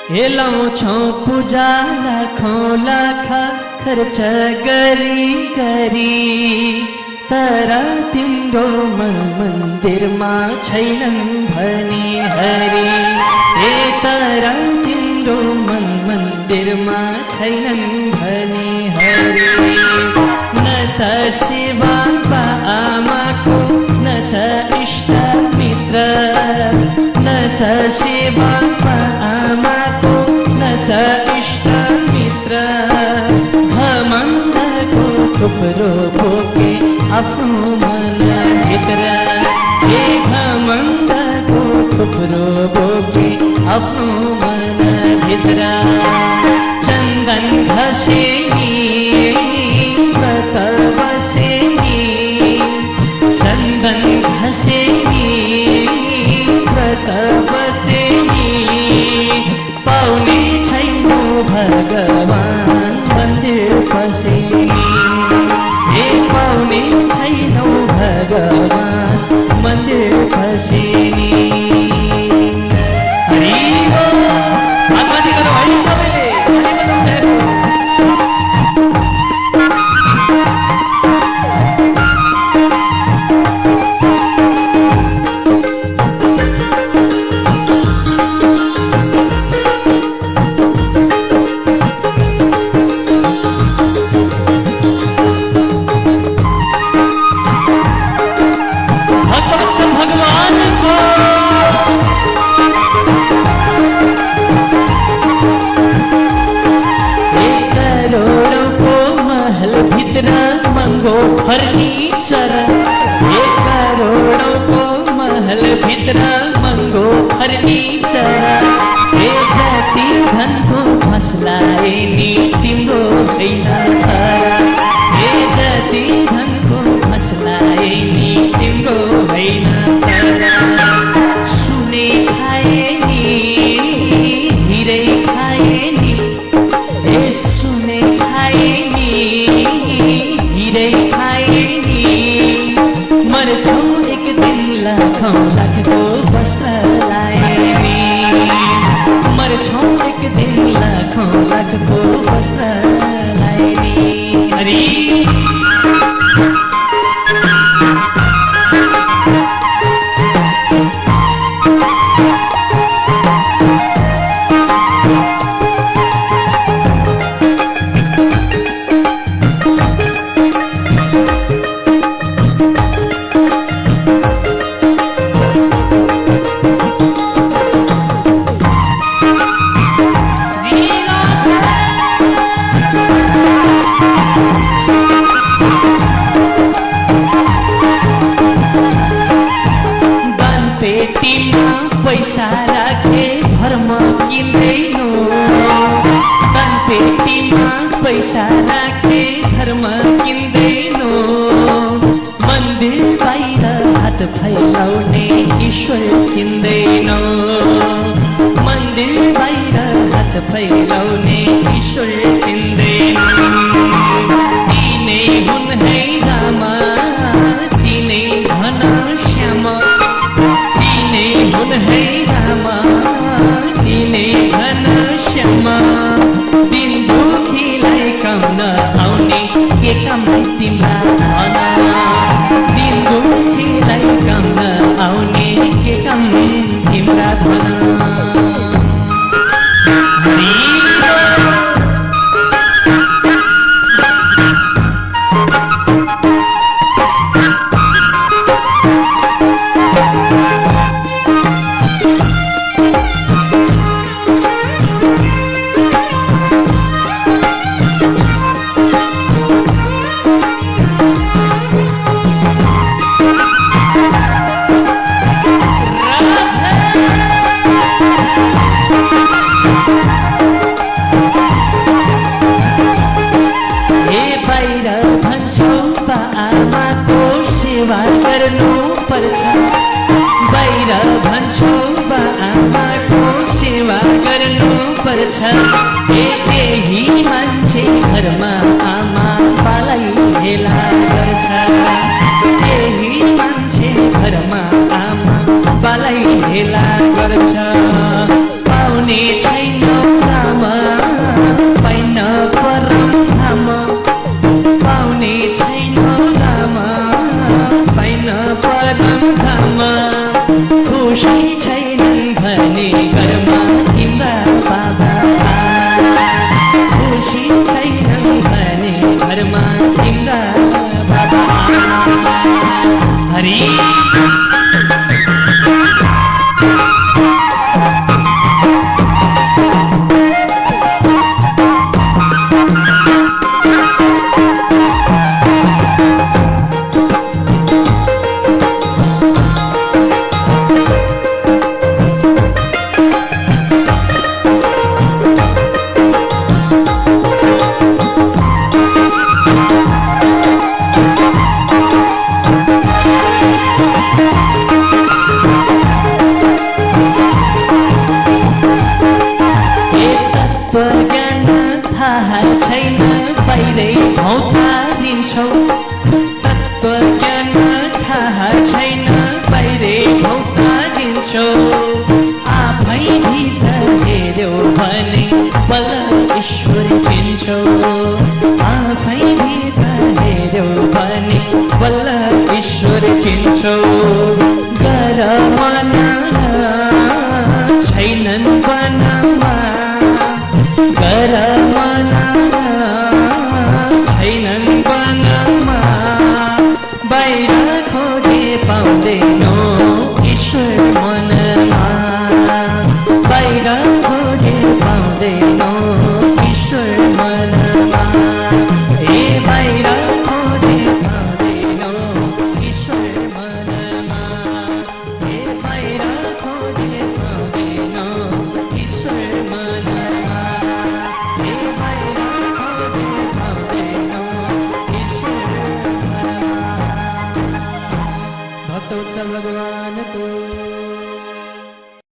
हेलाउँछौ पूजा लाखौँ लाख खर्च गरी गरी, तर तिम्रो मन मन्दिरमा छैनन् भनी हरि। हे तर तिम्रो मन मन्दिरमा छैनन् भनी हरि। न त सेवा आमाको न त इष्ट मित्र, न त सेवा आमाको न त इष्ट मित्र। घमण्डको थुप्रो बोके आफ्नो मनभित्र, हे घमण्डको थुप्रो बोके आफ्नो मनभित्र। चन्दन घसेनी व्रत बसेनी, चन्दन घसेनी व्रत बसेनी। पाउने छैनौ भगवान् मन्दिर पसेनी, हे पाउने छैनौ भगवान् मन्दिर पसेनी। हरि बोल, हातमाथि गरौँ है सबैले, ताली बजाउँ चाहेको। फर्नीचर, 1 करोडको महल भित्र महँगो फर्नीचर। हे जति धनको घसलाई नि तिम्रो होइन तर, हे जति धनको घसलाई नि तिम्रो होइन तर। सुने खाए नि हिरै खाए नि, हे सुने खाए नि हिरै खाए नि। मर्छौ एक दिन लाखौँ लाखको वस्त्र लाए नि, मर्छौ एक दिन लाखौँ लाखको वस्त्र लाए नि। हरि पैसा राखे धर्म किन्दैनौ, पेटीमा पैसा राखे धर्म किन्दैनौ। मन्दिर बाहिर हात फैलाउने ईश्वर चिन्दैनौ, मन्दिर बाहिर हात फैलाउने ईश्वर चिन्दैनौ। तिनै हुन् है रामा तिनै घन श्याम, तिनै हुन् है रामा तिनै घन श्याम। दिन दुखीलाई काम नआउने के काम तिम्रा धन, दिन दुखीलाई काम नआउने के काम तिम्रा धन। केही मान्छे घरमा आमा बालाई हेला गर्छ, केही मान्छे घरमा आमा बालाई हेला गर्छ। पाउने छैन छैन बाहिरै भौतारिन्छौ तत्त्वज्ञान थाहा छैन बाहिरै भौतारिन्छौ आफै भित्र हेऱ्यौ भने बल्ल ईश्वर चिन्छौ आफै भित्र हेऱ्यौ भने बल्ल ईश्वर चिन्छौ गर मना छैनन् बनामा गर मना छैनन् बनामा बाहिर खोजे पाउँदैनौ ईश्वर मनमा बाहिर खोजे पाउँदैनौ ईश्वर मनमा ए बाहिर खोजे पाउँदैनौ ईश्वर मनमा ए बाहिर खोजे पाउँदैनौ ईश्वर मनमा ए बाहिर खोजे पाउँदैनौ ईश्वर मनमा भक्तवत्सल भगवानको